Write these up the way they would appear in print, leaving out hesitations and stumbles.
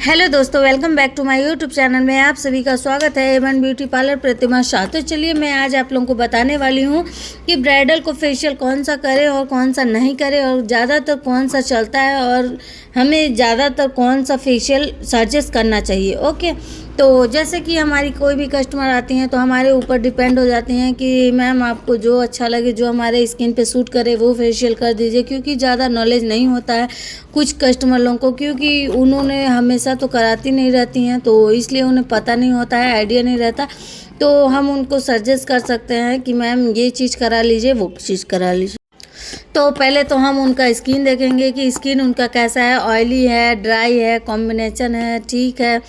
Hello दोस्तों, welcome back to my YouTube channel में आप सभी का स्वागत है Avon beauty parlour Pratima Shah. तो चलिए मैं आज आप लोगों को बताने वाली हूँ कि ब्राइडल को फेशियल कौन सा करे और कौन सा नहीं करे और ज़्यादातर कौन सा चलता है और हमें ज़्यादातर कौन सा फेशियल सजेस्ट करना चाहिए। ओके, तो जैसे कि हमारी कोई भी कस्टमर आती हैं तो हमारे ऊपर डिपेंड हो जाते हैं कि मैम आपको जो अच्छा लगे, जो हमारे स्किन पे सूट करे वो फेशियल कर दीजिए, क्योंकि ज़्यादा नॉलेज नहीं होता है कुछ कस्टमर लोगों को, क्योंकि उन्होंने हमेशा तो कराती नहीं रहती हैं तो इसलिए उन्हें पता नहीं होता है, आइडिया नहीं रहता। तो हम उनको सजेस्ट कर सकते हैं कि मैम ये चीज़ करा लीजिए, वो चीज़ करा लीजिए। तो पहले तो हम उनका स्किन देखेंगे कि स्किन उनका कैसा है, ऑयली है, ड्राई है, कॉम्बिनेशन है, ठीक है,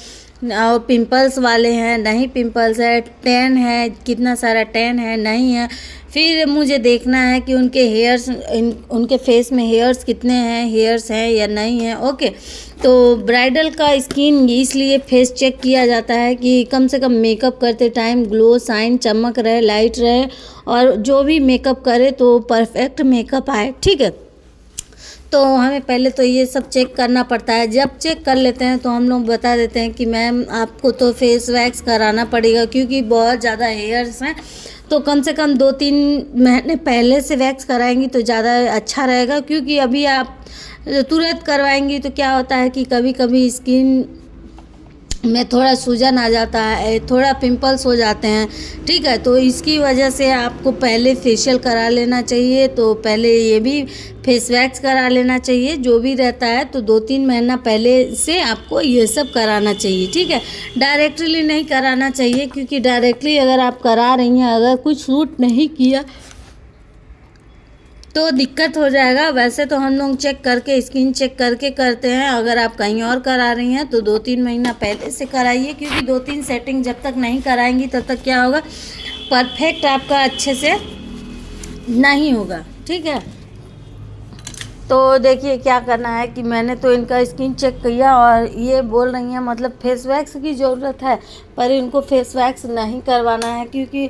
और पिंपल्स वाले हैं, नहीं पिंपल्स है, टैन है, कितना सारा टैन है, नहीं है। फिर मुझे देखना है कि उनके हेयर्स, उनके फेस में हेयर्स कितने हैं, हेयर्स हैं या नहीं है। ओके, तो ब्राइडल का स्किन इसलिए फेस चेक किया जाता है कि कम से कम मेकअप करते टाइम ग्लो, शाइन, चमक रहे, लाइट रहे, और जो भी मेकअप करे तो परफेक्ट मेकअप आए। ठीक है, तो हमें पहले तो ये सब चेक करना पड़ता है। जब चेक कर लेते हैं तो हम लोग बता देते हैं कि मैम आपको तो फेस वैक्स कराना पड़ेगा, क्योंकि बहुत ज़्यादा हेयर्स हैं, तो कम से कम 2-3 महीने पहले से वैक्स कराएंगी तो ज़्यादा अच्छा रहेगा। क्योंकि अभी आप तुरंत करवाएंगी तो क्या होता है कि कभी कभी स्किन में थोड़ा सूजन आ जाता है, थोड़ा पिंपल्स हो जाते हैं। ठीक है, तो इसकी वजह से आपको पहले फेशियल करा लेना चाहिए, तो पहले ये भी फेस वैक्स करा लेना चाहिए जो भी रहता है। तो 2-3 महीना पहले से आपको ये सब कराना चाहिए। ठीक है, डायरेक्टली नहीं कराना चाहिए, क्योंकि डायरेक्टली अगर आप करा रही हैं, अगर कुछ सूट नहीं किया तो दिक्कत हो जाएगा। वैसे तो हम लोग चेक करके, स्किन चेक करके करते हैं। अगर आप कहीं और करा रही हैं तो 2-3 महीना पहले से कराइए, क्योंकि 2-3 सेटिंग जब तक नहीं कराएंगी तब तक क्या होगा, परफेक्ट आपका अच्छे से नहीं होगा। ठीक है, तो देखिए क्या करना है कि मैंने तो इनका स्किन चेक किया और ये बोल रही हैं मतलब फेस वैक्स की ज़रूरत है, पर इनको फेस वैक्स नहीं करवाना है क्योंकि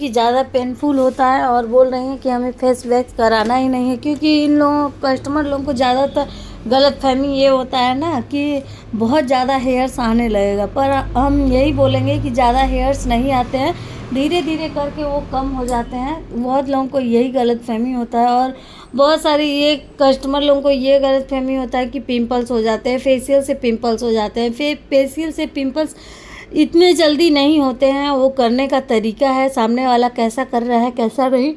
ज़्यादा पेनफुल होता है, और बोल रही हैं कि हमें फेस वैक्स कराना ही नहीं है। क्योंकि इन लोगों, कस्टमर लोगों को ज़्यादातर गलतफहमी ये होता है ना कि बहुत ज़्यादा हेयर्स आने लगेगा, पर हम यही बोलेंगे कि ज़्यादा हेयर्स नहीं आते हैं, धीरे धीरे करके वो कम हो जाते हैं। बहुत लोगों को यही गलतफहमी होता है, और बहुत सारी ये कस्टमर लोगों को ये गलतफहमी होता है कि पिंपल्स हो जाते हैं, फेशियल से पिंपल्स हो जाते हैं। फेशियल से पिंपल्स इतने जल्दी नहीं होते हैं, वो करने का तरीका है, सामने वाला कैसा कर रहा है, कैसा नहीं,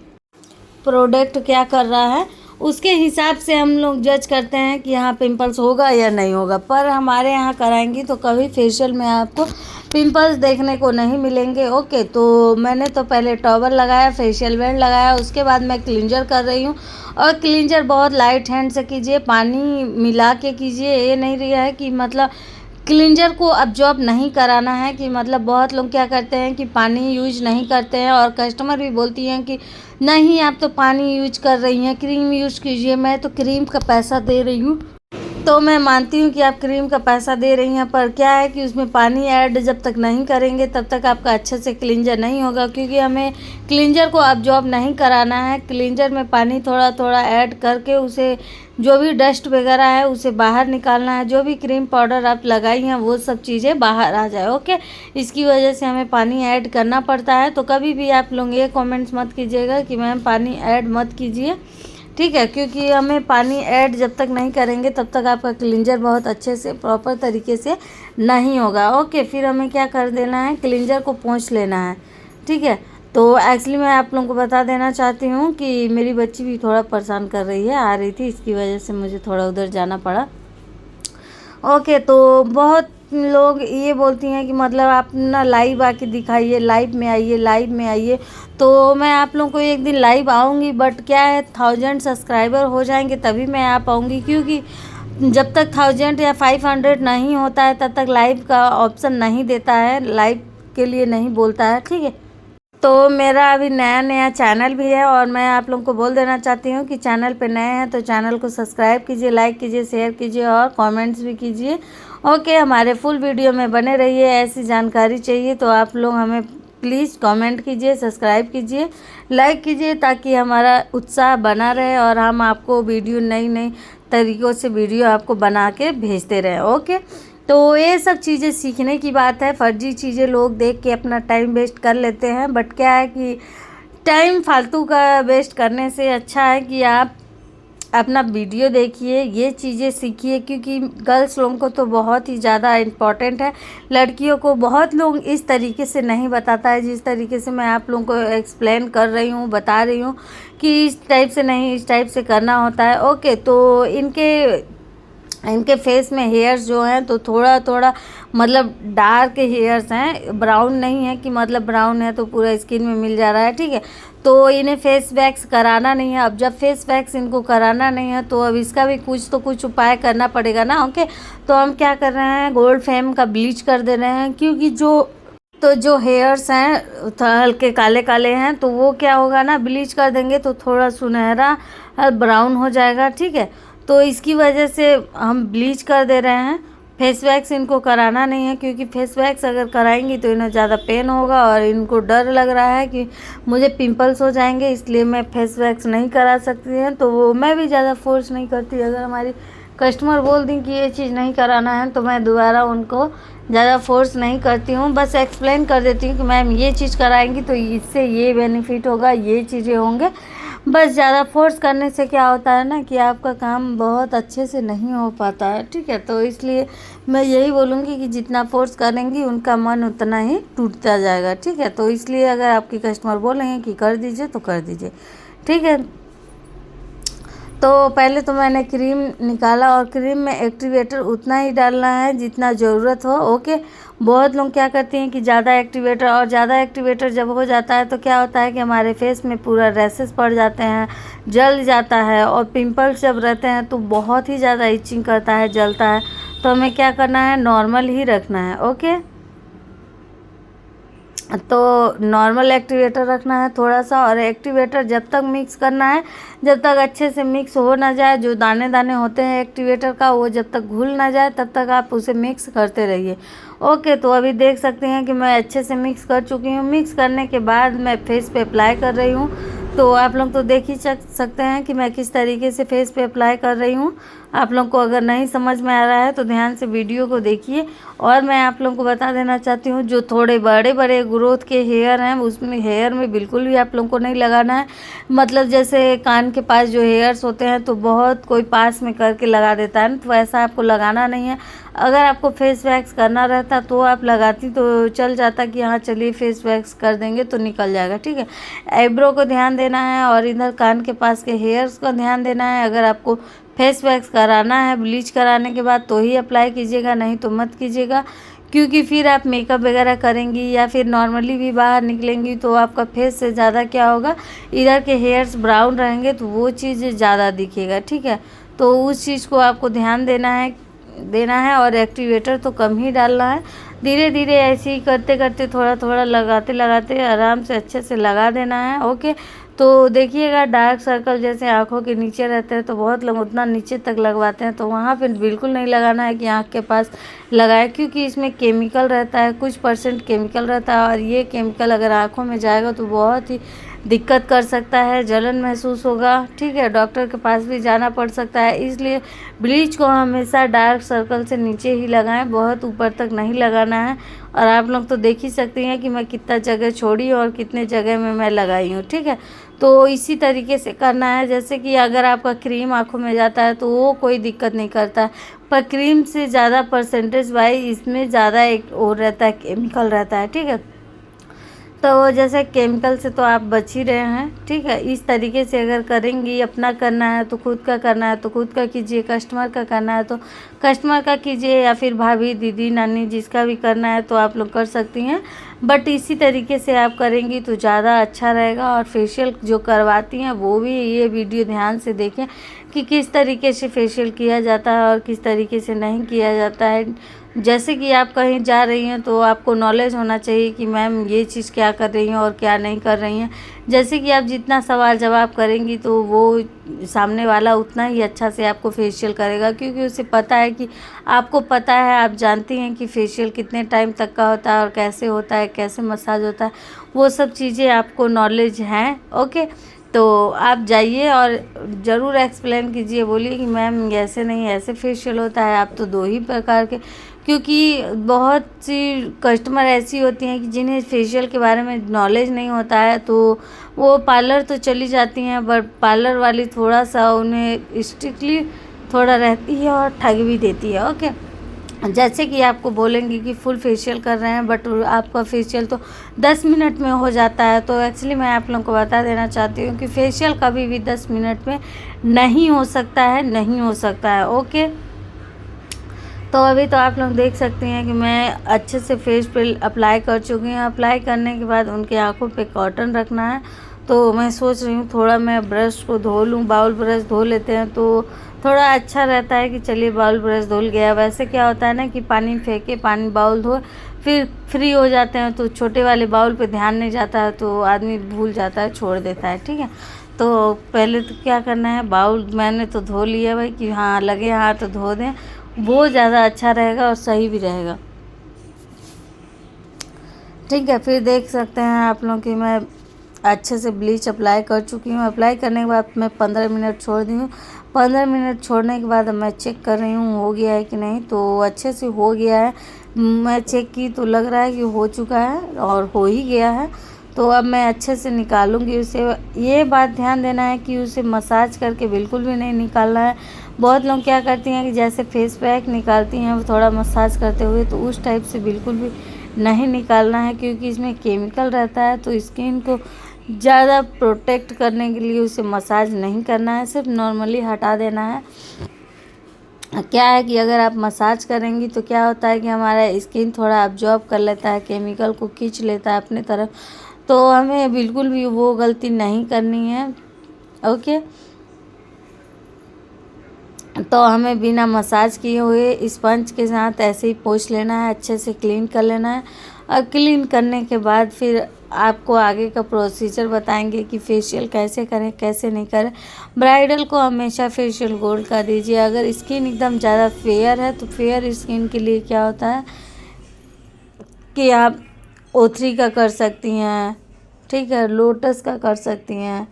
प्रोडक्ट क्या कर रहा है, उसके हिसाब से हम लोग जज करते हैं कि यहाँ पिंपल्स होगा या नहीं होगा। पर हमारे यहाँ कराएंगी तो कभी फेशियल में आपको पिंपल्स देखने को नहीं मिलेंगे। ओके, तो मैंने तो पहले टॉवल लगाया, फेशियल बैंड लगाया, उसके बाद मैं क्लींजर कर रही हूँ। और क्लींजर बहुत लाइट हैंड से कीजिए, पानी मिला के कीजिए। ये नहीं रहा है कि मतलब क्लींजर को अब्जॉर्ब नहीं कराना है, कि मतलब बहुत लोग क्या करते हैं कि पानी यूज नहीं करते हैं, और कस्टमर भी बोलती हैं कि नहीं आप तो पानी यूज कर रही हैं, क्रीम यूज कीजिए। मैं तो क्रीम का पैसा दे रही हूँ, तो मैं मानती हूँ कि आप क्रीम का पैसा दे रही हैं, पर क्या है कि उसमें पानी ऐड जब तक नहीं करेंगे तब तक आपका अच्छे से क्लींजर नहीं होगा, क्योंकि हमें क्लींजर को अब्जॉर्ब नहीं कराना है। क्लींजर में पानी थोड़ा थोड़ा ऐड करके उसे, जो भी डस्ट वगैरह है उसे बाहर निकालना है, जो भी क्रीम पाउडर आप लगाई हैं वो सब चीज़ें बाहर आ जाए। ओके, इसकी वजह से हमें पानी ऐड करना पड़ता है। तो कभी भी आप लोग ये कमेंट्स मत कीजिएगा कि मैम पानी ऐड मत कीजिए। ठीक है, क्योंकि हमें पानी ऐड जब तक नहीं करेंगे तब तक आपका क्लींजर बहुत अच्छे से प्रॉपर तरीके से नहीं होगा। ओके, फिर हमें क्या कर देना है, क्लींजर को पोंछ लेना है। ठीक है, तो एक्चुअली मैं आप लोगों को बता देना चाहती हूँ कि मेरी बच्ची भी थोड़ा परेशान कर रही है, आ रही थी, इसकी वजह से मुझे थोड़ा उधर जाना पड़ा। ओके, तो बहुत लोग ये बोलती हैं कि मतलब आप ना लाइव आके दिखाइए, लाइव में आइए, लाइव में आइए। तो मैं आप लोगों को एक दिन लाइव आऊँगी, बट क्या है 1000 सब्सक्राइबर हो जाएंगे तभी मैं आ पाऊँगी, क्योंकि जब तक 1000 या 500 नहीं होता है तब तक लाइव का ऑप्शन नहीं देता है, लाइव के लिए नहीं बोलता है। ठीक है, तो मेरा अभी नया नया चैनल भी है, और मैं आप लोगों को बोल देना चाहती हूँ कि चैनल पे नए हैं तो चैनल को सब्सक्राइब कीजिए, लाइक कीजिए, शेयर कीजिए और कमेंट्स भी कीजिए। ओके, हमारे फुल वीडियो में बने रहिए। ऐसी जानकारी चाहिए तो आप लोग हमें प्लीज़ कमेंट कीजिए, सब्सक्राइब कीजिए, लाइक कीजिए, ताकि हमारा उत्साह बना रहे और हम आपको वीडियो नई नई तरीक़ों से वीडियो आपको बना के भेजते रहें। ओके, तो ये सब चीज़ें सीखने की बात है। फर्जी चीज़ें लोग देख के अपना टाइम वेस्ट कर लेते हैं, बट क्या है कि टाइम फालतू का वेस्ट करने से अच्छा है कि आप अपना वीडियो देखिए, ये चीज़ें सीखिए, क्योंकि गर्ल्स लोगों को तो बहुत ही ज़्यादा इम्पॉर्टेंट है। लड़कियों को बहुत लोग इस तरीके से नहीं बताता है जिस तरीके से मैं आप लोगों को एक्सप्लेन कर रही हूँ, बता रही हूँ कि इस टाइप से नहीं, इस टाइप से करना होता है। ओके, तो इनके फेस में हेयर्स जो हैं तो थोड़ा थोड़ा मतलब डार्क हेयर्स हैं, ब्राउन नहीं है कि मतलब ब्राउन है तो पूरा स्किन में मिल जा रहा है, ठीक है। तो इन्हें फेस वैक्स कराना नहीं है। अब जब फेस वैक्स इनको कराना नहीं है तो अब इसका भी कुछ उपाय करना पड़ेगा ना। ओके, तो हम क्या कर रहे हैं, गोल्ड फेम का ब्लीच कर दे रहे हैं, क्योंकि जो हेयर्स हैं हल्के काले काले हैं तो वो क्या होगा ना, ब्लीच कर देंगे तो थोड़ा सुनहरा ब्राउन हो जाएगा, ठीक है। तो इसकी वजह से हम ब्लीच कर दे रहे हैं। फेस वैक्स इनको कराना नहीं है, क्योंकि फेस वैक्स अगर कराएंगी तो इन्हें ज़्यादा पेन होगा और इनको डर लग रहा है कि मुझे पिंपल्स हो जाएंगे, इसलिए मैं फेस वैक्स नहीं करा सकती हैं। तो वो मैं भी ज़्यादा फोर्स नहीं करती। अगर हमारी कस्टमर बोल दी कि ये चीज़ नहीं कराना है तो मैं दोबारा उनको ज़्यादा फोर्स नहीं करती हूँ, बस एक्सप्लेन कर देती हूँ कि मैम ये चीज़ कराएंगी तो इससे ये बेनिफिट होगा, ये चीज़ें होंगे। बस ज़्यादा फोर्स करने से क्या होता है ना कि आपका काम बहुत अच्छे से नहीं हो पाता है, ठीक है। तो इसलिए मैं यही बोलूँगी कि जितना फोर्स करेंगी उनका मन उतना ही टूटता जाएगा, ठीक है। तो इसलिए अगर आपकी कस्टमर बोलेंगे कि कर दीजिए तो कर दीजिए, ठीक है। तो पहले तो मैंने क्रीम निकाला और क्रीम में एक्टिवेटर उतना ही डालना है जितना ज़रूरत हो। ओके, बहुत लोग क्या करते हैं कि ज़्यादा एक्टिवेटर जब हो जाता है तो क्या होता है कि हमारे फेस में पूरा रैसेस पड़ जाते हैं, जल जाता है, और पिंपल्स जब रहते हैं तो बहुत ही ज़्यादा इचिंग करता है, जलता है। तो हमें क्या करना है, नॉर्मल ही रखना है। ओके, तो नॉर्मल एक्टिवेटर रखना है थोड़ा सा, और एक्टिवेटर जब तक मिक्स करना है जब तक अच्छे से मिक्स हो ना जाए, जो दाने दाने होते हैं एक्टिवेटर का वो जब तक घुल ना जाए तब तक आप उसे मिक्स करते रहिए। ओके, तो अभी देख सकते हैं कि मैं अच्छे से मिक्स कर चुकी हूँ। मिक्स करने के बाद मैं फेस पे अप्लाई कर रही हूँ। तो आप लोग तो देख ही सकते हैं कि मैं किस तरीके से फेस पे अप्लाई कर रही हूँ। आप लोग को अगर नहीं समझ में आ रहा है तो ध्यान से वीडियो को देखिए। और मैं आप लोगों को बता देना चाहती हूँ, जो थोड़े बड़े बड़े ग्रोथ के हेयर हैं उसमें हेयर में बिल्कुल भी आप लोगों को नहीं लगाना है। मतलब जैसे कान के पास जो हेयर्स होते हैं तो बहुत कोई पास में करके लगा देता है ना, तो ऐसा आपको लगाना नहीं है। अगर आपको फेस वैक्स करना रहता तो आप लगाती तो चल जाता कि हाँ चलिए फेस वैक्स कर देंगे तो निकल जाएगा, ठीक है। आईब्रो को ध्यान देना है और इधर कान के पास के हेयर्स को ध्यान देना है। अगर आपको फेस वैक्स कराना है ब्लीच कराने के बाद तो ही अप्लाई कीजिएगा, नहीं तो मत कीजिएगा, क्योंकि फिर आप मेकअप वगैरह करेंगी या फिर नॉर्मली भी बाहर निकलेंगी तो आपका फेस से ज़्यादा क्या होगा, इधर के हेयर्स ब्राउन रहेंगे तो वो चीज़ ज़्यादा दिखेगा, ठीक है। तो उस चीज़ को आपको ध्यान देना है और एक्टिवेटर तो कम ही डालना है। धीरे धीरे ऐसे ही करते करते थोड़ा थोड़ा लगाते आराम से अच्छे से लगा देना है। ओके, तो देखिएगा डार्क सर्कल जैसे आँखों के नीचे रहते हैं तो बहुत लोग उतना नीचे तक लगवाते हैं, तो वहाँ पे बिल्कुल नहीं लगाना है कि आँख के पास लगाए, क्योंकि इसमें केमिकल रहता है, कुछ % केमिकल रहता है, और ये केमिकल अगर आँखों में जाएगा तो बहुत ही दिक्कत कर सकता है, जलन महसूस होगा, ठीक है। डॉक्टर के पास भी जाना पड़ सकता है। इसलिए ब्लीच को हमेशा डार्क सर्कल से नीचे ही लगाएं, बहुत ऊपर तक नहीं लगाना है। और आप लोग तो देख ही सकती हैं कि मैं कितना जगह छोड़ी और कितने जगह में मैं लगाई हूँ, ठीक है। तो इसी तरीके से करना है। जैसे कि अगर आपका क्रीम आँखों में जाता है तो वो कोई दिक्कत नहीं करता है, पर क्रीम से ज़्यादा % वाइज इसमें ज़्यादा एक और रहता है, केमिकल रहता है, ठीक है। तो जैसे केमिकल से तो आप बच ही रहे हैं, ठीक है। इस तरीके से अगर करेंगी, अपना करना है तो खुद का करना है तो खुद का कीजिए, कस्टमर का करना है तो कस्टमर का कीजिए, या फिर भाभी दीदी नानी जिसका भी करना है तो आप लोग कर सकती हैं। बट इसी तरीके से आप करेंगी तो ज़्यादा अच्छा रहेगा। और फेशियल जो करवाती हैं वो भी ये वीडियो ध्यान से देखें कि किस तरीके से फेशियल किया जाता है और किस तरीके से नहीं किया जाता है। जैसे कि आप कहीं जा रही हैं तो आपको नॉलेज होना चाहिए कि मैम ये चीज़ क्या कर रही हैं और क्या नहीं कर रही हैं। जैसे कि आप जितना सवाल जवाब करेंगी तो वो सामने वाला उतना ही अच्छा से आपको फेशियल करेगा, क्योंकि उसे पता है कि आपको पता है, आप जानती हैं कि फेशियल कितने टाइम तक का होता है और कैसे होता है, कैसे मसाज होता है, वो सब चीज़ें आपको नॉलेज हैं। ओके, तो आप जाइए और ज़रूर एक्सप्लेन कीजिए, बोलिए कि मैम ऐसे नहीं, ऐसे फेशियल होता है। आप तो 2 ही प्रकार के, क्योंकि बहुत सी कस्टमर ऐसी होती हैं कि जिन्हें फेशियल के बारे में नॉलेज नहीं होता है, तो वो पार्लर तो चली जाती हैं, बट पार्लर वाली थोड़ा सा उन्हें स्ट्रिक्टली थोड़ा रहती है और ठग भी देती है। ओके, जैसे कि आपको बोलेंगे कि फुल फेशियल कर रहे हैं, बट आपका फेशियल तो 10 मिनट में हो जाता है। तो एक्चुअली मैं आप लोगों को बता देना चाहती हूँ कि फेशियल कभी भी 10 मिनट में नहीं हो सकता है, नहीं हो सकता है। ओके, तो अभी तो आप लोग देख सकते हैं कि मैं अच्छे से फेस पे अप्लाई कर चुकी हूँ। अप्लाई करने के बाद उनके आँखों पे कॉटन रखना है। तो मैं सोच रही हूँ थोड़ा मैं ब्रश को धो लूँ, बाउल ब्रश धो लेते हैं तो थोड़ा अच्छा रहता है कि चलिए बाउल ब्रश धुल गया। वैसे क्या होता है ना कि पानी फेंके, पानी बाउल धो, फिर फ्री हो जाते हैं तो छोटे वाले बाउल पे ध्यान नहीं जाता है, तो आदमी भूल जाता है, छोड़ देता है। ठीक है, तो पहले तो क्या करना है, बाउल मैंने तो धो लिया भाई कि हाँ लगे हाथ तो धो दें, वो ज़्यादा अच्छा रहेगा और सही भी रहेगा। ठीक है, फिर देख सकते हैं आप लोग कि मैं अच्छे से ब्लीच अप्लाई कर चुकी हूँ। अप्लाई करने के बाद मैं 15 मिनट छोड़ दी हूँ। 15 मिनट छोड़ने के बाद मैं चेक कर रही हूँ हो गया है कि नहीं, तो अच्छे से हो गया है। मैं चेक की तो लग रहा है कि हो चुका है और हो ही गया है। तो अब मैं अच्छे से निकालूंगी उसे। ये बात ध्यान देना है कि उसे मसाज करके बिल्कुल भी नहीं निकालना है। बहुत लोग क्या करती हैं कि जैसे फेस पैक निकालती हैं वो थोड़ा मसाज करते हुए, तो उस टाइप से बिल्कुल भी नहीं निकालना है, क्योंकि इसमें केमिकल रहता है। तो स्किन को ज़्यादा प्रोटेक्ट करने के लिए उसे मसाज नहीं करना है, सिर्फ नॉर्मली हटा देना है। क्या है कि अगर आप मसाज करेंगी तो क्या होता है कि हमारा स्किन थोड़ा अब्जॉर्ब कर लेता है, केमिकल को खींच लेता है अपनी तरफ। तो हमें बिल्कुल भी वो गलती नहीं करनी है। ओके, तो हमें बिना मसाज किए हुए स्पंज के साथ ऐसे ही पोंछ लेना है, अच्छे से क्लीन कर लेना है। और क्लीन करने के बाद फिर आपको आगे का प्रोसीजर बताएंगे कि फेशियल कैसे करें, कैसे नहीं करें। ब्राइडल को हमेशा फेशियल गोल्ड का दीजिए। अगर स्किन एकदम ज़्यादा फेयर है तो फेयर स्किन के लिए क्या होता है कि आप O3 का कर सकती हैं, ठीक है, लोटस का कर सकती हैं,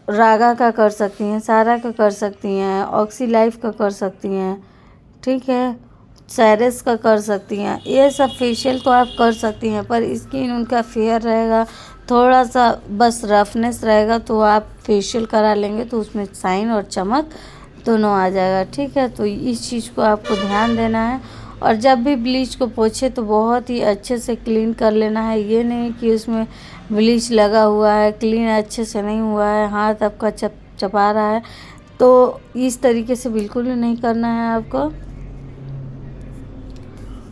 रागा का कर सकती हैं, सारा का कर सकती हैं, ऑक्सी लाइफ का कर सकती हैं, ठीक है, सैरस का कर सकती हैं। ये सब फेशियल तो आप कर सकती हैं, पर स्किन उनका फेयर रहेगा, थोड़ा सा बस रफनेस रहेगा, तो आप फेशियल करा लेंगे तो उसमें शाइन और चमक दोनों आ जाएगा। ठीक है, तो इस चीज़ को आपको ध्यान देना है। और जब भी ब्लीच को पोंछे तो बहुत ही अच्छे से क्लीन कर लेना है। ये नहीं कि उसमें ब्लीच लगा हुआ है, क्लीन अच्छे से नहीं हुआ है, हाथ आपका चपा रहा है, तो इस तरीके से बिल्कुल भी नहीं करना है आपको।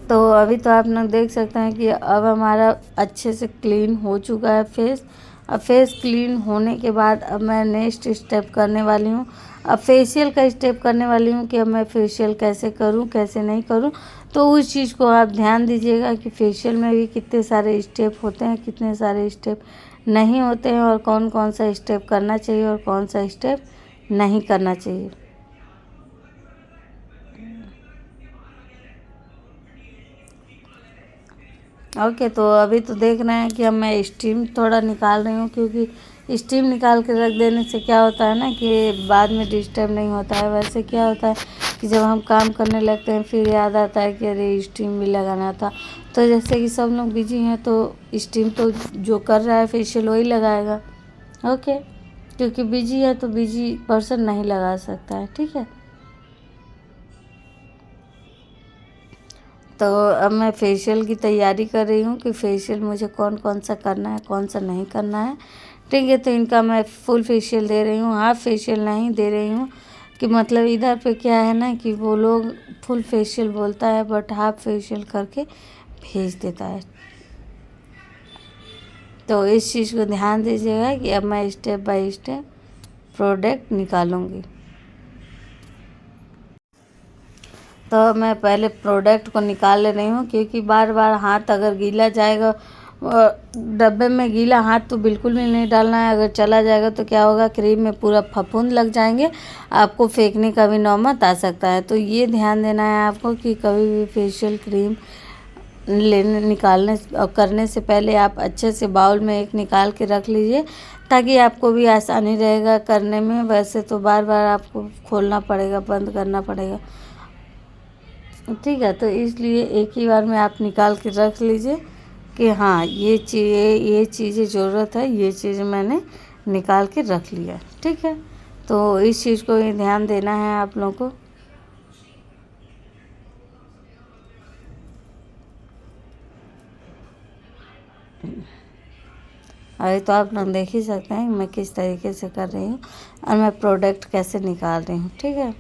तो अभी तो आप लोग देख सकते हैं कि अब हमारा अच्छे से क्लीन हो चुका है फेस। अब फेस क्लीन होने के बाद अब मैं नेक्स्ट स्टेप करने वाली हूँ। अब फेशियल का स्टेप करने वाली हूँ कि अब मैं फेशियल कैसे करूँ, कैसे नहीं करूँ। तो उस चीज़ को आप ध्यान दीजिएगा कि फेशियल में भी कितने सारे स्टेप होते हैं, कितने सारे स्टेप नहीं होते हैं, और कौन कौन सा स्टेप करना चाहिए और कौन सा स्टेप नहीं करना चाहिए। ओके, तो अभी तो देख रहे हैं कि अब मैं स्टीम थोड़ा निकाल रही हूँ, क्योंकि स्टीम निकाल के रख देने से क्या होता है ना कि बाद में डिस्टर्ब नहीं होता है। वैसे क्या होता है कि जब हम काम करने लगते हैं फिर याद आता है कि अरे स्टीम भी लगाना था। तो जैसे कि सब लोग बिजी हैं तो स्टीम तो जो कर रहा है फेशियल वही लगाएगा। ओके, क्योंकि बिजी है तो बिजी पर्सन नहीं लगा सकता है। ठीक है, तो अब मैं फेशियल की तैयारी कर रही हूँ कि फेशियल मुझे कौन कौन सा करना है, कौन सा नहीं करना है। ठीक है, तो इनका मैं फुल फेशियल दे रही हूँ, हाफ फेशियल नहीं दे रही हूँ। कि मतलब इधर पे क्या है ना कि वो लोग फुल फेशियल बोलता है बट हाफ फेशियल करके भेज देता है। तो इस चीज़ को ध्यान दीजिएगा कि अब मैं स्टेप बाय स्टेप प्रोडक्ट निकालूंगी। तो मैं पहले प्रोडक्ट को निकाल ले रही हूँ, क्योंकि बार बार हाथ अगर गीला जाएगा, डब्बे में गीला हाथ तो बिल्कुल भी नहीं डालना है। अगर चला जाएगा तो क्या होगा, क्रीम में पूरा फफूंद लग जाएंगे, आपको फेंकने का भी नौबत आ सकता है। तो ये ध्यान देना है आपको कि कभी भी फेशियल क्रीम निकालने और करने से पहले आप अच्छे से बाउल में एक निकाल के रख लीजिए, ताकि आपको भी आसानी रहेगा करने में। वैसे तो बार बार आपको खोलना पड़ेगा, बंद करना पड़ेगा, ठीक है। तो इसलिए एक ही बार में आप निकाल के रख लीजिए कि हाँ ये चीज़ें ज़रूरत है, ये चीज़ मैंने निकाल के रख लिया, ठीक है। तो इस चीज़ को ही ध्यान देना है आप लोगों को। अभी तो आप लोग देख ही सकते हैं मैं किस तरीके से कर रही हूँ और मैं प्रोडक्ट कैसे निकाल रही हूँ, ठीक है।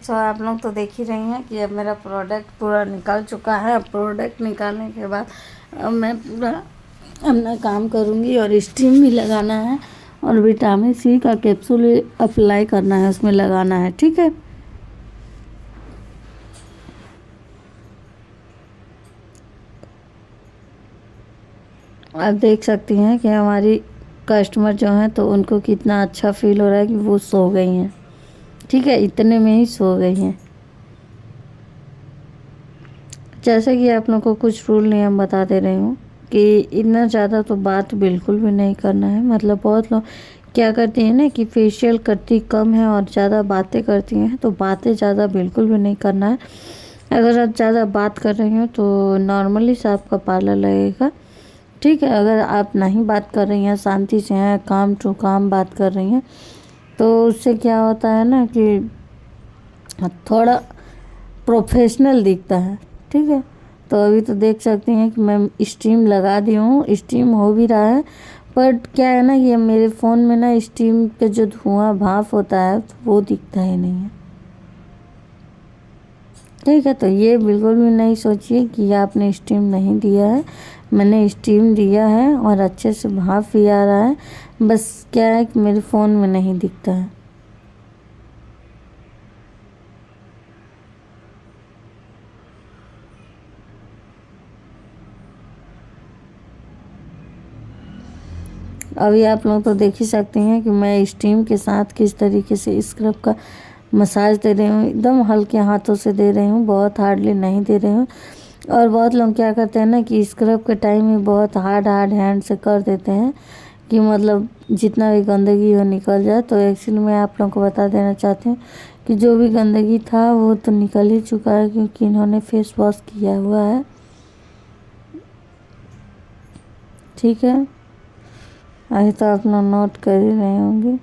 तो आप लोग तो देख ही रही हैं कि अब मेरा प्रोडक्ट पूरा निकल चुका है। प्रोडक्ट निकालने के बाद अब मैं पूरा अपना काम करूँगी और स्टीम भी लगाना है और विटामिन सी का कैप्सूल अप्लाई करना है, उसमें लगाना है, ठीक है। आप देख सकती हैं कि हमारी कस्टमर जो हैं तो उनको कितना अच्छा फील हो रहा है कि वो सो गई हैं, ठीक है, इतने में ही सो गई हैं। जैसे कि आप लोग को कुछ रूल नियम बता दे रही हूँ कि इतना ज़्यादा तो बात बिल्कुल भी नहीं करना है। मतलब बहुत लोग क्या करती हैं ना कि फेशियल करती कम है और ज़्यादा बातें करती हैं, तो बातें ज़्यादा बिल्कुल भी नहीं करना है। अगर आप ज़्यादा बात कर रही हो तो नॉर्मली से आपका पार्लर लगेगा, ठीक है। अगर आप नहीं बात कर रही हैं, शांति से हैं, काम टू काम बात कर रही हैं, तो उससे क्या होता है ना कि थोड़ा प्रोफेशनल दिखता है, ठीक है। तो अभी तो देख सकती हैं कि मैं स्टीम लगा दी हूँ, स्टीम हो भी रहा है। बट क्या है ना, ये मेरे फ़ोन में ना स्टीम का जो धुआं भाप होता है तो वो दिखता ही नहीं है, ठीक है। तो ये बिल्कुल भी नहीं सोचिए कि आपने स्टीम नहीं दिया है, मैंने स्टीम दिया है और अच्छे से भाप भी आ रहा है। बस क्या है कि मेरे फ़ोन में नहीं दिखता है। अभी आप लोग तो देख ही सकते हैं कि मैं स्टीम के साथ किस तरीके से स्क्रब का मसाज दे रही हूँ। एकदम हल्के हाथों से दे रही हूँ, बहुत हार्डली नहीं दे रही हूँ। और बहुत लोग क्या करते हैं ना कि स्क्रब के टाइम में बहुत हार्ड हैंड से कर देते हैं कि मतलब जितना भी गंदगी हो निकल जाए। तो एक्चुअली मैं आप लोगों को बता देना चाहती हूँ कि जो भी गंदगी था वो तो निकल ही चुका है, क्योंकि इन्होंने फेस वॉश किया हुआ है, ठीक है। अभी तो आप लोग नोट कर ही रहे होंगे।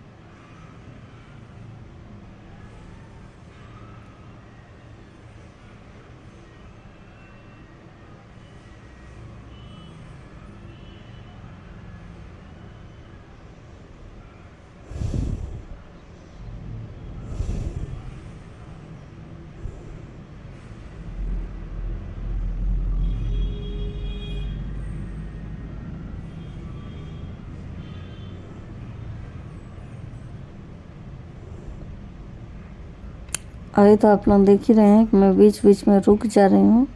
अभी तो आप लोग देख ही रहे हैं कि मैं बीच बीच में रुक जा रही हूँ,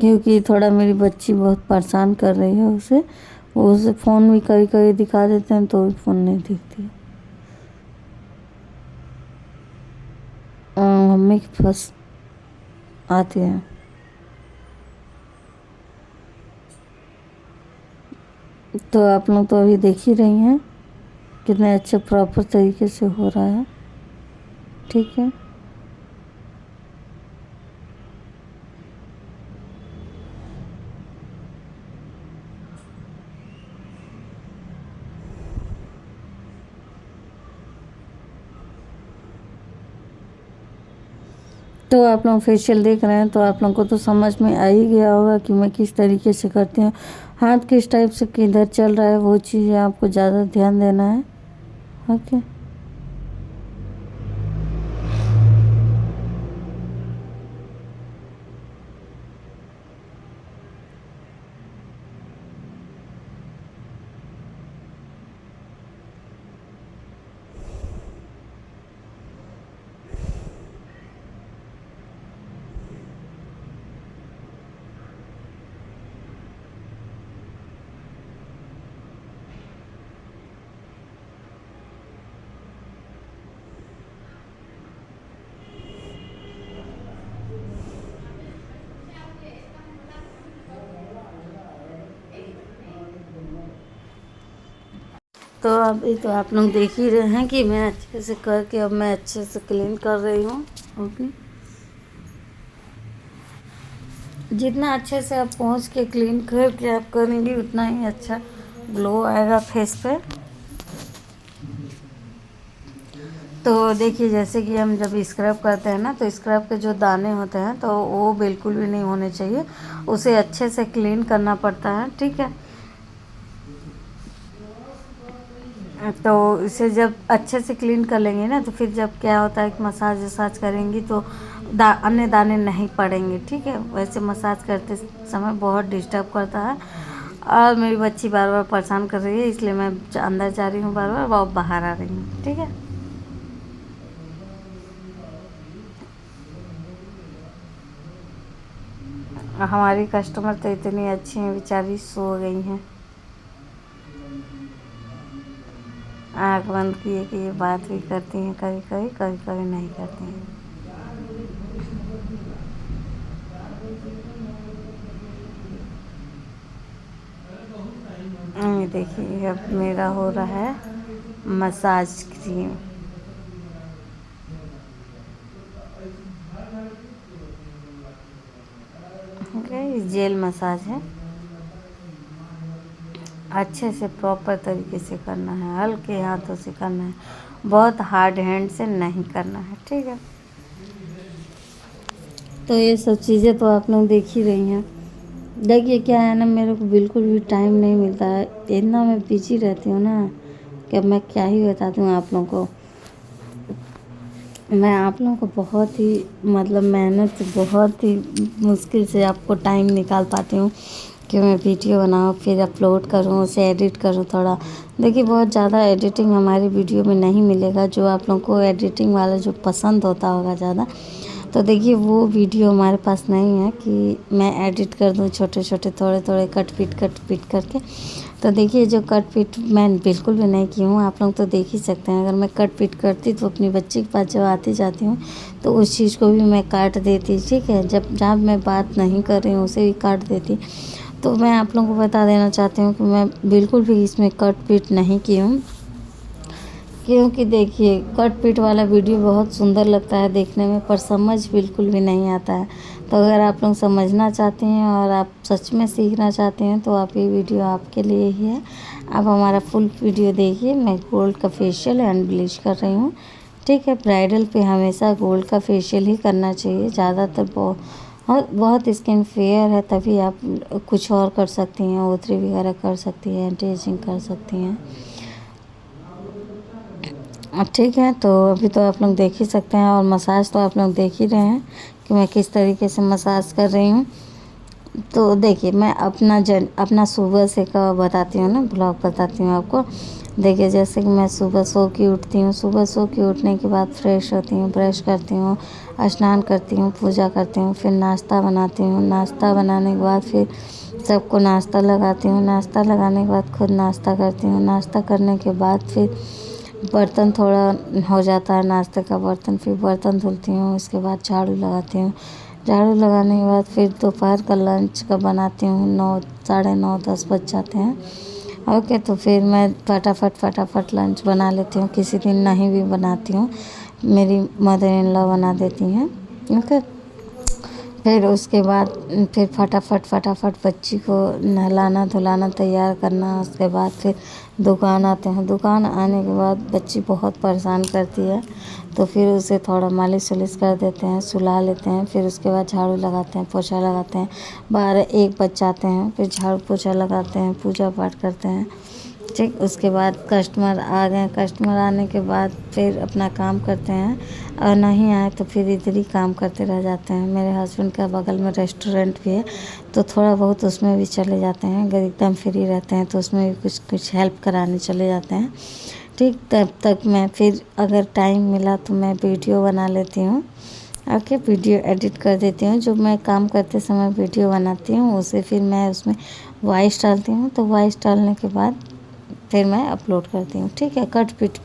क्योंकि थोड़ा मेरी बच्ची बहुत परेशान कर रही है उसे। वो उसे फ़ोन भी कभी कभी दिखा देते हैं तो भी फ़ोन नहीं दिखती है। मम्मी के पास आती है। तो आप लोग तो अभी देख ही रही हैं कितने अच्छे प्रॉपर तरीके से हो रहा है, ठीक है। तो आप लोग फेशियल देख रहे हैं तो आप लोगों को तो समझ में आ ही गया होगा कि मैं किस तरीके से करती हूँ। हाथ किस टाइप से किधर चल रहा है वो चीज़ें आपको ज़्यादा ध्यान देना है, ओके। तो अभी तो आप लोग देख ही रहे हैं कि मैं अच्छे से करके अब मैं अच्छे से क्लीन कर रही हूँ। ओके, जितना अच्छे से आप पहुँच के क्लीन करके आप करेंगे उतना ही अच्छा ग्लो आएगा फेस पे। तो देखिए, जैसे कि हम जब स्क्रब करते हैं ना, तो स्क्रब के जो दाने होते हैं तो वो बिल्कुल भी नहीं होने चाहिए, उसे अच्छे से क्लीन करना पड़ता है। ठीक है, तो इसे जब अच्छे से क्लीन कर लेंगे ना, तो फिर जब क्या होता है कि मसाज वसाज करेंगी तो अन्य दाने नहीं पड़ेंगे। ठीक है, वैसे मसाज करते समय बहुत डिस्टर्ब करता है, और मेरी बच्ची बार बार परेशान कर रही है, इसलिए मैं अंदर जा रही हूँ बार बार, वो बाहर आ रही हूँ। ठीक है, हमारी कस्टमर तो इतनी अच्छी हैं, बेचारी सो गई हैं, आँख बंद किए कि ये बात भी करती हैं, कभी कभी कभी कभी नहीं करती हैं। ये देखिए, अब मेरा हो रहा है मसाज क्रीम। ये जेल मसाज है, अच्छे से प्रॉपर तरीके से करना है, हल्के हाथों से करना है, बहुत हार्ड हैंड से नहीं करना है। ठीक है, तो ये सब चीज़ें तो आप लोग देख ही रही हैं। देखिए, क्या है ना, मेरे को बिल्कुल भी टाइम नहीं मिलता है, इतना मैं बिजी रहती हूँ ना कि अब मैं क्या ही बताती हूँ आप लोगों को। मैं आप लोगों को बहुत ही मतलब मेहनत से, बहुत ही मुश्किल से आपको टाइम निकाल पाती हूँ कि मैं वीडियो बनाऊँ, फिर अपलोड करूँ, उसे एडिट करूँ थोड़ा। देखिए, बहुत ज़्यादा एडिटिंग हमारी वीडियो में नहीं मिलेगा, जो आप लोगों को एडिटिंग वाला जो पसंद होता होगा ज़्यादा, तो देखिए वो वीडियो हमारे पास नहीं है कि मैं एडिट कर दूँ छोटे छोटे थोड़े थोड़े कट पीट करके। तो देखिए, जो कट पीट मैं बिल्कुल भी नहीं की हूँ, आप लोग तो देख ही सकते हैं। अगर मैं कट पीट करती तो अपनी बच्ची के पास जब आती जाती हूँ तो उस चीज़ को भी मैं काट देती। ठीक है, जब जहाँ मैं बात नहीं कर रही हूँ उसे भी काट देती। तो मैं आप लोगों को बता देना चाहती हूँ कि मैं बिल्कुल भी इसमें कट पीट नहीं की हूँ, क्योंकि देखिए, कट पीट वाला वीडियो बहुत सुंदर लगता है देखने में, पर समझ बिल्कुल भी नहीं आता है। तो अगर आप लोग समझना चाहते हैं और आप सच में सीखना चाहते हैं तो आप ये वीडियो आपके लिए ही है। आप हमारा फुल वीडियो देखिए। मैं गोल्ड का फेशियल एंड ब्लीच कर रही हूँ। ठीक है, ब्राइडल पे हमेशा गोल्ड का फेशियल ही करना चाहिए, ज़्यादातर बहुत स्किन फेयर है, तभी आप कुछ और कर सकती हैं, ओथरी वगैरह कर सकती हैं, एंटी एजिंग कर सकती हैं। ठीक है, तो अभी तो आप लोग देख ही सकते हैं, और मसाज तो आप लोग देख ही रहे हैं कि मैं किस तरीके से मसाज कर रही हूँ। तो देखिए, मैं अपना सुबह से का बताती हूँ ना, ब्लॉग बताती हूँ आपको। देखिए, जैसे कि मैं सुबह सो के उठती हूँ, सुबह सो के उठने के बाद फ्रेश होती हूँ, ब्रश करती हूँ, स्नान करती हूँ, पूजा करती हूँ, फिर नाश्ता बनाती हूँ। नाश्ता बनाने के बाद फिर सबको नाश्ता लगाती हूँ। नाश्ता लगाने के बाद खुद नाश्ता करती हूँ। नाश्ता करने के बाद फिर बर्तन थोड़ा हो जाता है, नाश्ते का बर्तन, फिर बर्तन धुलती हूँ। उसके बाद झाड़ू लगाती हूँ। झाड़ू लगाने के बाद फिर दोपहर का लंच का बनाती हूँ। 9, साढ़े 9, 10 बज जाते हैं। ओके, तो फिर मैं फटाफट लंच बना लेती हूँ। किसी दिन नहीं भी बनाती हूँ, मेरी मदर इन लॉ बना देती हैं। ओके, फिर उसके बाद फिर फटाफट बच्ची को नहलाना धुलाना तैयार करना। उसके बाद फिर दुकान आते हैं। दुकान आने के बाद बच्ची बहुत परेशान करती है, तो फिर उसे थोड़ा मालिश वालिश कर देते हैं, सुला लेते हैं। फिर उसके बाद झाड़ू लगाते हैं, पोछा लगाते हैं। 12-1 बज जाते हैं, फिर झाड़ू पोछा लगाते हैं, पूजा पाठ करते हैं। ठीक, उसके बाद कस्टमर आ गए। कस्टमर आने के बाद फिर अपना काम करते हैं, और नहीं आए तो फिर इधर ही काम करते रह जाते हैं। मेरे हस्बैंड का बगल में रेस्टोरेंट भी है, तो थोड़ा बहुत उसमें भी चले जाते हैं। अगर एकदम फ्री रहते हैं तो उसमें भी कुछ हेल्प कराने चले जाते हैं। ठीक, तब तक मैं फिर अगर टाइम मिला तो मैं वीडियो बना लेती हूँ। ओके, वीडियो एडिट कर देती हूँ। जो मैं काम करते समय वीडियो बनाती हूँ उसे फिर मैं उसमें वॉइस डालती हूँ। तो वॉइस डालने के बाद फिर मैं अपलोड करती हूँ। ठीक है, कट पिट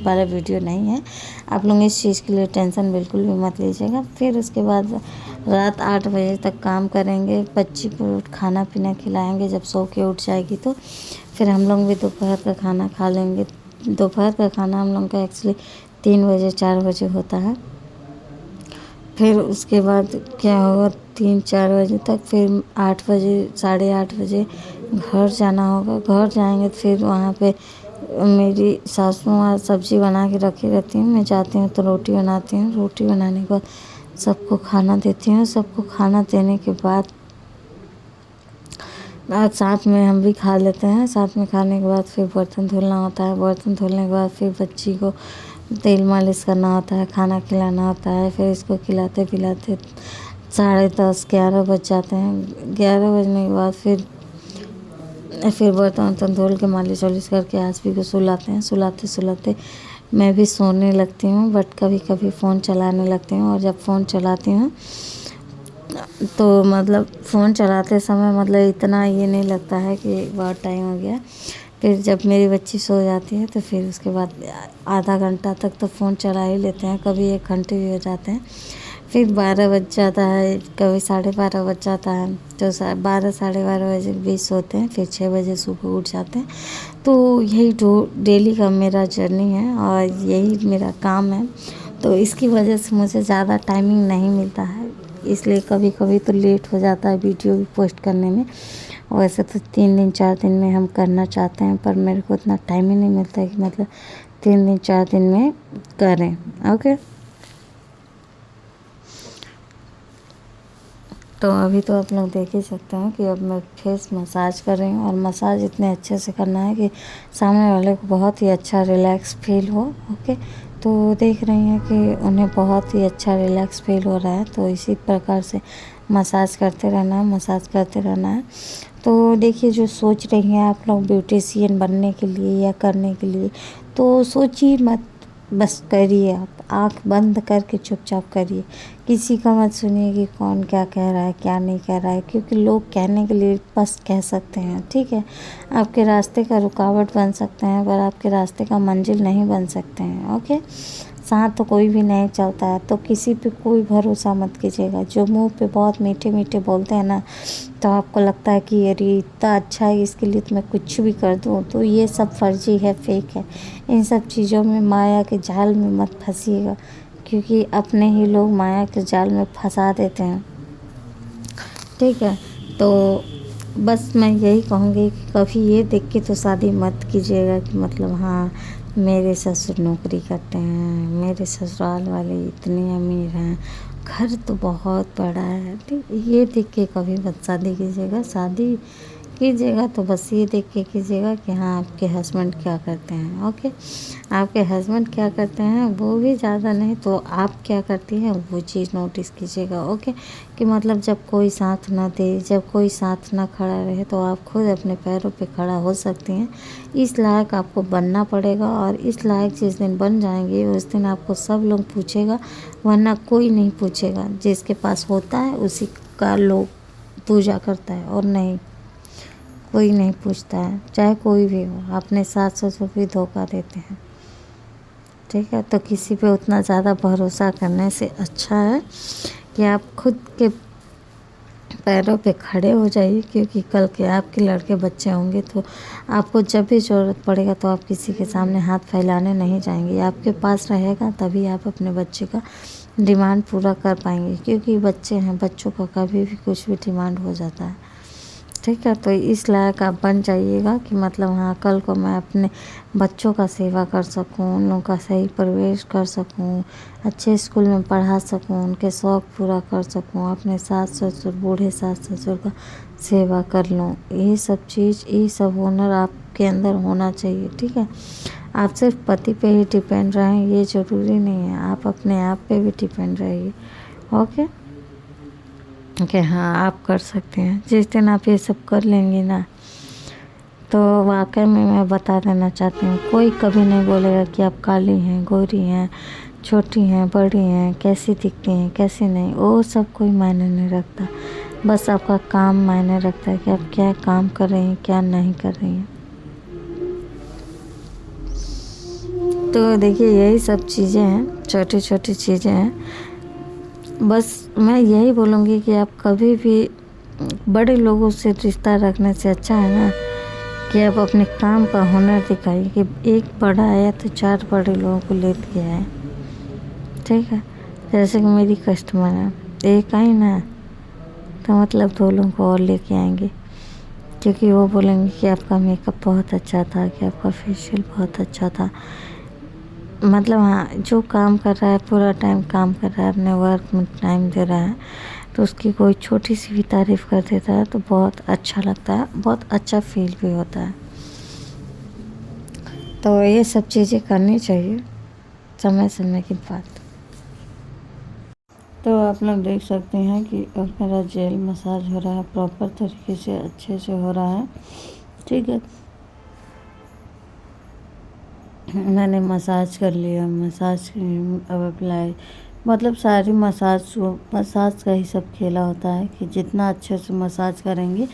वाला वीडियो नहीं है। आप लोग इस चीज़ के लिए टेंशन बिल्कुल भी मत लीजिएगा। फिर उसके बाद रात 8 बजे तक काम करेंगे। बच्ची को खाना पीना खिलाएंगे, जब सो के उठ जाएगी तो फिर हम लोग भी दोपहर का खाना खा लेंगे। दोपहर का खाना हम लोग का एक्चुअली 3 बजे 4 बजे होता है। फिर उसके बाद क्या होगा 3-4 बजे तक, फिर 8 बजे 8:30 बजे घर जाना होगा। घर जाएंगे फिर वहाँ पे मेरी सासू माँ सब्ज़ी बना के रखी रहती हूँ। मैं जाती हूँ तो रोटी बनाती हूँ। रोटी बनाने के बाद सबको खाना देती हूँ। सबको खाना देने के बाद साथ में हम भी खा लेते हैं। साथ में खाने के बाद फिर बर्तन धुलना होता है। बर्तन धुलने के बाद फिर बच्ची को तेल मालिश करना होता है, खाना खिलाना होता है। फिर इसको खिलाते पिलाते 10:30-11 बज जाते हैं। 11 बजने के बाद फिर बर्तन वर्तन धुल के मालिश वालिश करके आसपी को सुलाते हैं। सुलाते सुलाते मैं भी सोने लगती हूँ, बट कभी कभी फ़ोन चलाने लगती हूँ। और जब फ़ोन चलाती हूँ तो मतलब फ़ोन चलाते समय मतलब इतना ये नहीं लगता है कि बहुत टाइम हो गया। फिर जब मेरी बच्ची सो जाती है तो फिर उसके बाद आधा घंटा तक तो फ़ोन चला ही लेते हैं, कभी 1 घंटे भी हो जाते हैं। फिर 12 बज जाता है, कभी 12:30 बज जाता है, तो 12 12:30 बजे भी सोते हैं। फिर 6 बजे सुबह उठ जाते हैं। तो यही डेली का मेरा जर्नी है और यही मेरा काम है। तो इसकी वजह से मुझे ज़्यादा टाइमिंग नहीं मिलता है, इसलिए कभी कभी तो लेट हो जाता है वीडियो भी पोस्ट करने में। वैसे तो 3 दिन 4 दिन में हम करना चाहते हैं, पर मेरे को इतना टाइम ही नहीं मिलता है कि मतलब 3 दिन 4 दिन में करें। ओके, तो अभी तो आप लोग देख ही सकते हैं कि अब मैं फेस मसाज कर रही हूँ। और मसाज इतने अच्छे से करना है कि सामने वाले को बहुत ही अच्छा रिलैक्स फील हो। ओके, तो देख रही हैं कि उन्हें बहुत ही अच्छा रिलैक्स फील हो रहा है। तो इसी प्रकार से मसाज करते रहना है, मसाज करते रहना है। तो देखिए, जो सोच रही हैं आप लोग ब्यूटिशियन बनने के लिए या करने के लिए, तो सोचिए मत, बस करिए। आप आँख बंद करके चुपचाप करिए। किसी का मत सुनिए कि कौन क्या कह रहा है क्या नहीं कह रहा है, क्योंकि लोग कहने के लिए बस कह सकते हैं, ठीक है। आपके रास्ते का रुकावट बन सकते हैं, पर आपके रास्ते का मंजिल नहीं बन सकते हैं। ओके, साथ तो कोई भी नहीं चलता है, तो किसी पे कोई भरोसा मत कीजिएगा। जो मुंह पे बहुत मीठे मीठे बोलते हैं ना, तो आपको लगता है कि अरे इतना अच्छा है, इसके लिए तो मैं कुछ भी कर दूँ, तो ये सब फर्जी है, फेक है। इन सब चीज़ों में, माया के जाल में मत फंसिएगा, क्योंकि अपने ही लोग माया के जाल में फंसा देते हैं, ठीक है। तो बस मैं यही कहूँगी कि कभी ये देख के तो शादी मत कीजिएगा कि मतलब हाँ मेरे ससुर नौकरी करते हैं, मेरे ससुराल वाले इतने अमीर हैं, घर तो बहुत बड़ा है, ठीक। ये देख के कभी मत शादी कीजिएगा। शादी कीजिएगा तो बस ये देख के कीजिएगा कि हाँ आपके हस्बैंड क्या करते हैं। ओके, आपके हस्बैंड क्या करते हैं वो भी ज़्यादा नहीं, तो आप क्या करती हैं वो चीज़ नोटिस कीजिएगा। ओके, कि मतलब जब कोई साथ ना दे, जब कोई साथ ना खड़ा रहे, तो आप खुद अपने पैरों पे खड़ा हो सकती हैं। इस लायक आपको बनना पड़ेगा, और इस लायक जिस दिन बन जाएंगे उस दिन आपको सब लोग पूछेगा, वरना कोई नहीं पूछेगा। जिसके पास होता है उसी का लोग पूजा करता है, और नहीं कोई नहीं पूछता है, चाहे कोई भी हो। अपने सास ससुर भी धोखा देते हैं, ठीक है। तो किसी पे उतना ज़्यादा भरोसा करने से अच्छा है कि आप खुद के पैरों पे खड़े हो जाइए, क्योंकि कल के आपके लड़के बच्चे होंगे तो आपको जब भी ज़रूरत पड़ेगा तो आप किसी के सामने हाथ फैलाने नहीं जाएंगे। आपके पास रहेगा तभी आप अपने बच्चे का डिमांड पूरा कर पाएंगे, क्योंकि बच्चे हैं, बच्चों का कभी भी कुछ भी डिमांड हो जाता है, ठीक है। तो इस लायक आप बन जाइएगा कि मतलब हाँ कल को मैं अपने बच्चों का सेवा कर सकूं, उन लोगों का सही परिवेश कर सकूं, अच्छे स्कूल में पढ़ा सकूं, उनके शौक़ पूरा कर सकूं, अपने सास ससुर, बूढ़े सास ससुर का सेवा कर लूं। ये सब चीज़, ये सब हुनर आपके अंदर होना चाहिए, ठीक है। आप सिर्फ पति पे ही डिपेंड रहें ये ज़रूरी नहीं है, आप अपने आप पे भी डिपेंड रहिए। ओके, कि हाँ आप कर सकते हैं। जिस दिन आप ये सब कर लेंगी ना, तो वाकई में मैं बता देना चाहती हूँ, कोई कभी नहीं बोलेगा कि आप काली हैं, गोरी हैं, छोटी हैं, बड़ी हैं, कैसी दिखती हैं, कैसी नहीं, वो सब कोई मायने नहीं रखता। बस आपका काम मायने रखता है कि आप क्या काम कर रही हैं, क्या नहीं कर रही हैं। तो देखिए, यही सब चीज़ें हैं, छोटी छोटी चीज़ें हैं। बस मैं यही बोलूँगी कि आप कभी भी बड़े लोगों से रिश्ता रखने से अच्छा है ना कि आप अपने काम का हुनर दिखाइए कि एक बड़ा आया तो 4 बड़े लोगों को लेके आए, ठीक है। जैसे कि मेरी कस्टमर है, एक आई ना तो मतलब 2 लोगों को और लेके आएंगे, क्योंकि वो बोलेंगे कि आपका मेकअप बहुत अच्छा था, कि आपका फेशियल बहुत अच्छा था। मतलब हाँ, जो काम कर रहा है पूरा टाइम काम कर रहा है, अपने वर्क में टाइम दे रहा है, तो उसकी कोई छोटी सी भी तारीफ़ कर देता है तो बहुत अच्छा लगता है, बहुत अच्छा फील भी होता है। तो ये सब चीज़ें करनी चाहिए समय समय की बात। तो आप लोग देख सकते हैं कि अब मेरा जेल मसाज हो रहा है, प्रॉपर तरीके से अच्छे से हो रहा है, ठीक है। मैंने मसाज कर लिया, मसाज क्रीम अब अप्लाई, मतलब सारी मसाज का ही सब खेला होता है कि जितना अच्छे से मसाज करेंगे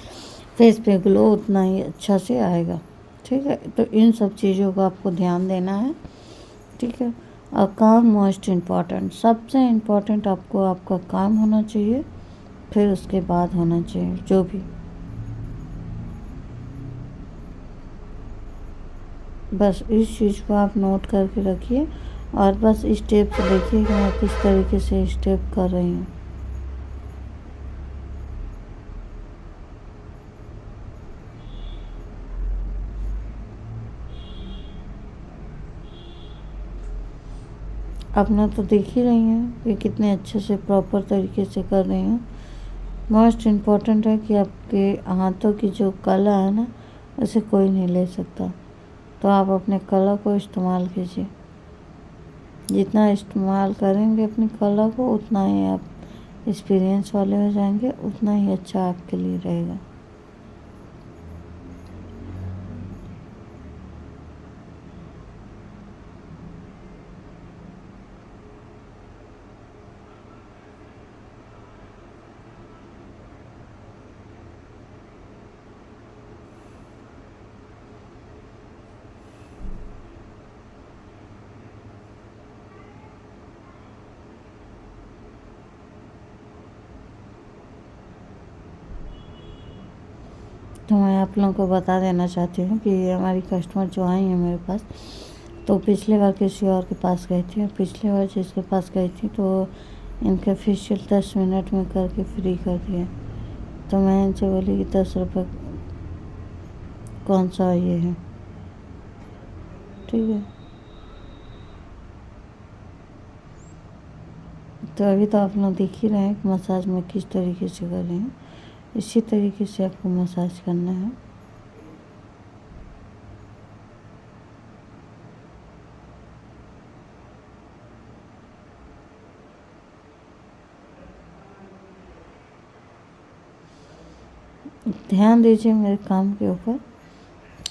फेस पे ग्लो उतना ही अच्छा से आएगा, ठीक है। तो इन सब चीज़ों को आपको ध्यान देना है, ठीक है। और काम मोस्ट इम्पॉर्टेंट, सबसे इम्पॉर्टेंट आपको आपका काम होना चाहिए, फिर उसके बाद होना चाहिए जो भी। बस इस चीज़ को आप नोट करके रखिए और बस स्टेप देखिए कि मैं किस तरीके से स्टेप कर रही हूँ। अपना तो देख ही रही हैं कि कितने अच्छे से प्रॉपर तरीके से कर रही हूँ। मोस्ट इम्पॉर्टेंट है कि आपके हाथों की जो कला है ना, उसे कोई नहीं ले सकता। तो आप अपने कला को इस्तेमाल कीजिए, जितना इस्तेमाल करेंगे अपनी कला को उतना ही आप एक्सपीरियंस वाले हो जाएंगे, उतना ही अच्छा आपके लिए रहेगा। तो मैं आप लोगों को बता देना चाहती हूँ कि हमारी कस्टमर जो आई हैं मेरे पास, तो पिछले बार किसी और के पास गई थी, और पिछले बार जिसके पास गई थी तो इनका फेशियल 10 मिनट में करके फ्री कर दिया। तो मैं इनसे बोली कि 10 रुपये कौन सा ये है, ठीक है। तो अभी तो आप लोग देख ही रहे हैं कि मसाज में किस तरीके से कर रही हूँ, इसी तरीके से आपको मसाज करना है। ध्यान दीजिए मेरे काम के ऊपर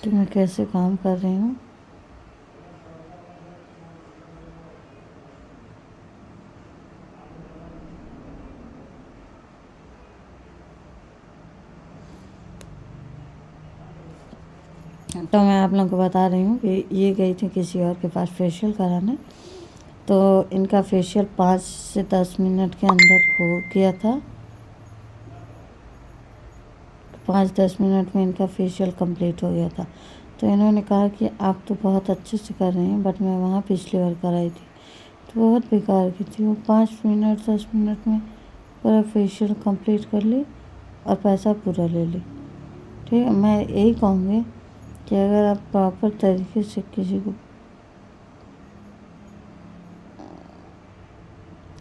कि मैं कैसे काम कर रही हूँ। तो मैं आप लोगों को बता रही हूँ कि ये गई थी किसी और के पास फेशियल कराने, तो इनका फेशियल 5 से 10 मिनट के अंदर हो गया था। 5-10 मिनट में इनका फेशियल कंप्लीट हो गया था। तो इन्होंने कहा कि आप तो बहुत अच्छे से कर रहे हैं, बट मैं वहाँ पिछली बार कराई थी तो बहुत बेकार की थी। वो 5 मिनट 10 मिनट में पूरा फेशियल कंप्लीट कर ली और पैसा पूरा ले ली, ठीक है। मैं यही कहूँगी कि अगर आप प्रॉपर तरीके से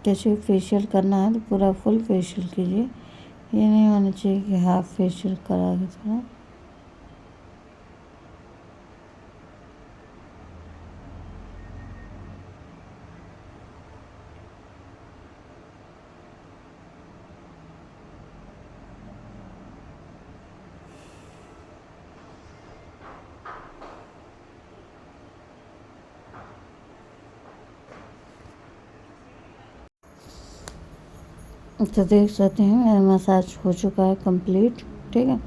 किसी फेशियल करना है तो पूरा फुल फेशियल कीजिए, ये नहीं होना चाहिए कि हाफ फेशियल करा के थोड़ा। तो देख सकते हैं मेरा मसाज हो चुका है कंप्लीट, ठीक है।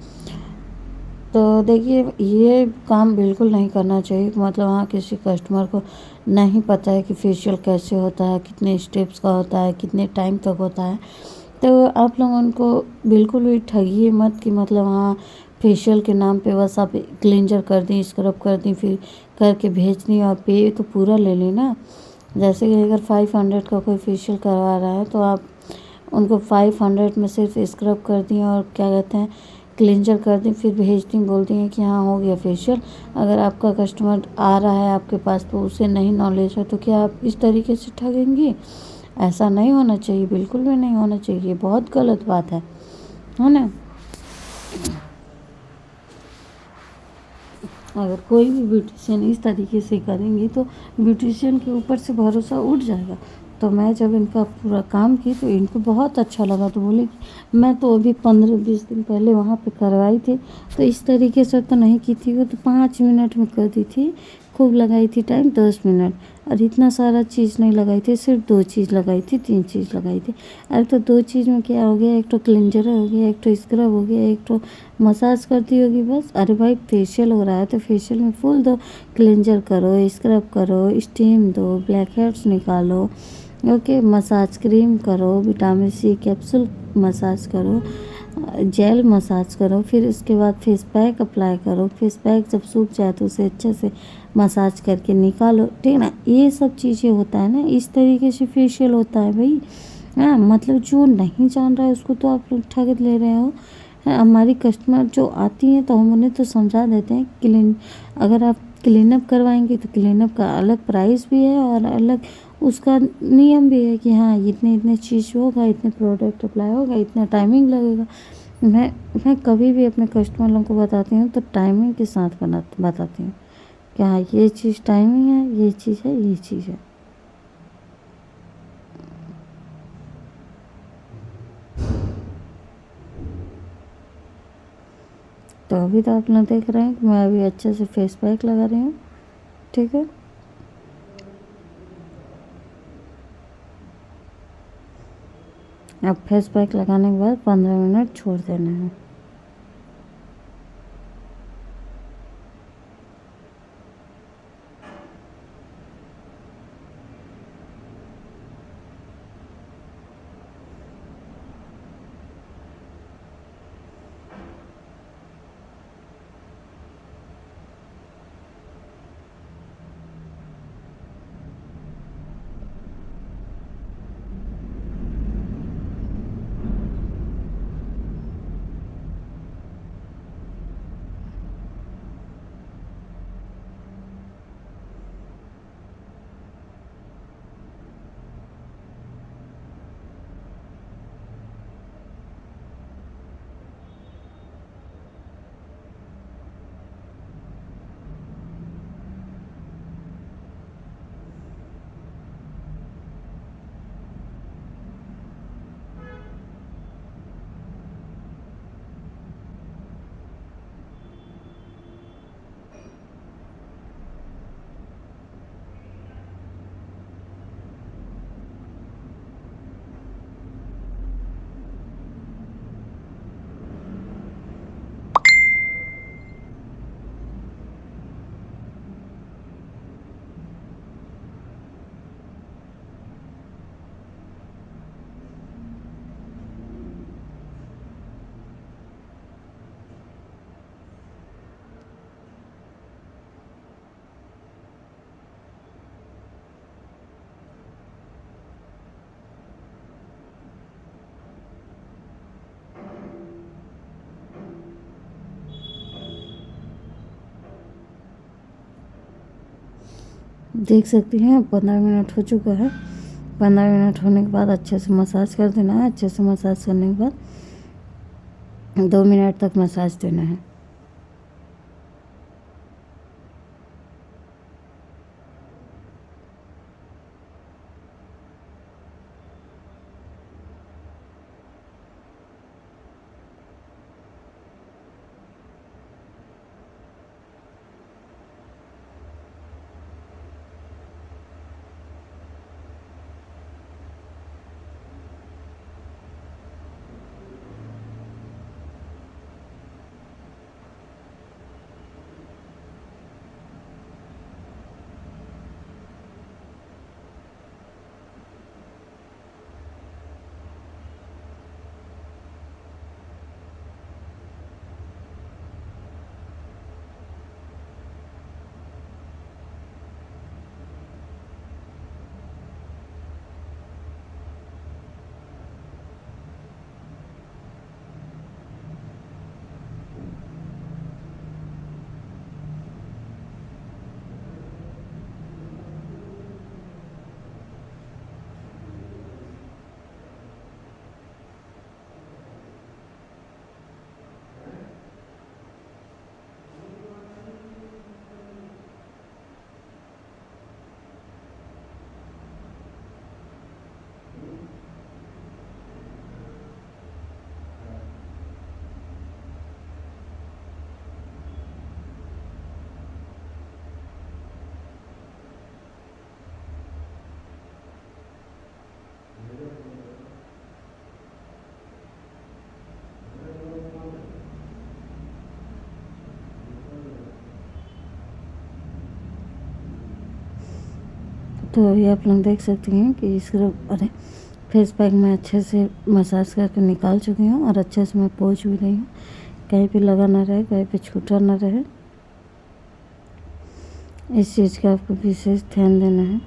तो देखिए ये काम बिल्कुल नहीं करना चाहिए, मतलब हाँ किसी कस्टमर को नहीं पता है कि फेशियल कैसे होता है, कितने स्टेप्स का होता है, कितने टाइम तक होता है, तो आप लोग उनको बिल्कुल भी ठगिए मत कि मतलब हाँ फेशियल के नाम पे बस आप क्लेंजर कर दी, स्क्रब कर दी, फिर करके भेज दी, और पे तो पूरा ले ली ना। जैसे कि अगर 500 का कोई फेशियल करवा रहा है तो आप उनको 500 में सिर्फ स्क्रब कर दी और क्या कहते हैं क्लेंजर कर दी, फिर भेज दी, बोलती हैं कि हाँ हो गया फेशियल। अगर आपका कस्टमर आ रहा है आपके पास तो उसे नहीं नॉलेज है, तो क्या आप इस तरीके से ठगेंगी? ऐसा नहीं होना चाहिए, बिल्कुल भी नहीं होना चाहिए, बहुत गलत बात है ना। अगर कोई भी ब्यूटिशियन इस तरीके से करेंगी तो ब्यूटिशियन के ऊपर से भरोसा उठ जाएगा। तो मैं जब इनका पूरा काम की तो इनको बहुत अच्छा लगा, तो बोले कि मैं तो अभी 15-20 दिन पहले वहाँ पे करवाई थी, तो इस तरीके से तो नहीं की थी, वो तो 5 मिनट में कर दी थी, खूब लगाई थी टाइम 10 मिनट, और इतना सारा चीज़ नहीं लगाई थी, सिर्फ 2 चीज़ लगाई थी, 3 चीज़ लगाई थी। अरे तो 2 चीज़ में क्या हो गया, एक तो क्लेंजर हो गया, एक तो स्क्रब हो गया, एक तो मसाज करती होगी बस। अरे भाई फेशियल हो रहा है तो फेशियल में फुल दो, क्लेंजर करो, स्क्रब करो, स्टीम दो, ब्लैक हेड्स निकालो, ओके, मसाज क्रीम करो, विटामिन सी कैप्सूल मसाज करो, जेल मसाज करो, फिर उसके बाद फेस पैक अप्लाई करो, फेस पैक जब सूख जाए तो उसे अच्छे से मसाज करके निकालो, ठीक है ना। ये सब चीज़ें होता है ना, इस तरीके से फेशियल होता है भाई। हाँ, मतलब जो नहीं जान रहा है उसको तो आप लोग ठग ले रहे हो। हमारी कस्टमर जो आती हैं तो हम उन्हें तो समझा देते हैं, अगर आप क्लीनअप करवाएंगे तो क्लीनअप का अलग प्राइस भी है और अलग उसका नियम भी है कि हाँ इतने इतने चीज़ होगा, इतने प्रोडक्ट अप्लाई होगा, इतना टाइमिंग लगेगा। मैं कभी भी अपने कस्टमर लोगों को बताती हूँ तो टाइमिंग के साथ बताती हूँ कि हाँ ये चीज़ टाइमिंग है, ये चीज़ है, ये चीज़ है। तो अभी तो आप लोग देख रहे हैं कि मैं अभी अच्छे से फेस पैक लगा रही हूँ, ठीक है। अब फेस पैक लगाने के बाद 15 मिनट छोड़ देना है। देख सकती हैं 15 मिनट हो चुका है। 15 मिनट होने के बाद अच्छे से मसाज कर देना है। अच्छे से मसाज करने के बाद 2 मिनट तक मसाज देना है। तो अभी आप लोग देख सकती हैं कि अरे फेस पैक मैं अच्छे से मसाज करके निकाल चुकी हूँ और अच्छे से मैं पोंछ भी रही हूँ, कहीं पे लगा ना रहे, कहीं पे छूटा ना रहे। इस चीज़ का आपको विशेष ध्यान देना है।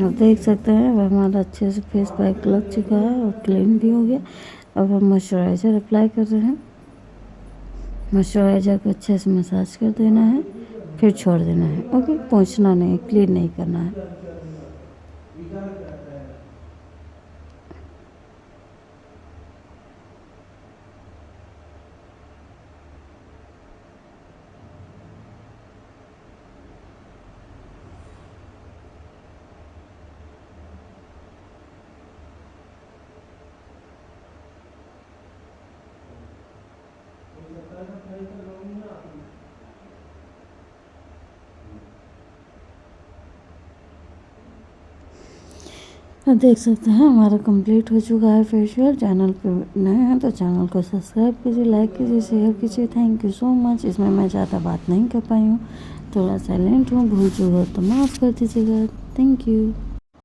आप देख सकते हैं अब हमारा अच्छे से फेस पैक लग चुका है और क्लीन भी हो गया। अब हम मॉइस्चराइज़र अप्लाई कर रहे हैं। मॉइस्चराइज़र को अच्छे से मसाज कर देना है, फिर छोड़ देना है। ओके, पोंछना नहीं, क्लीन नहीं करना है। अब देख सकते हैं हमारा कंप्लीट हो चुका है फेशियल। चैनल पे नए हैं तो चैनल को सब्सक्राइब कीजिए, लाइक कीजिए, शेयर कीजिए। Thank you so much. इसमें मैं ज़्यादा बात नहीं कर पाई हूँ, थोड़ा साइलेंट हूँ, भूल चूक हो तो माफ़ कर दीजिएगा। Thank you.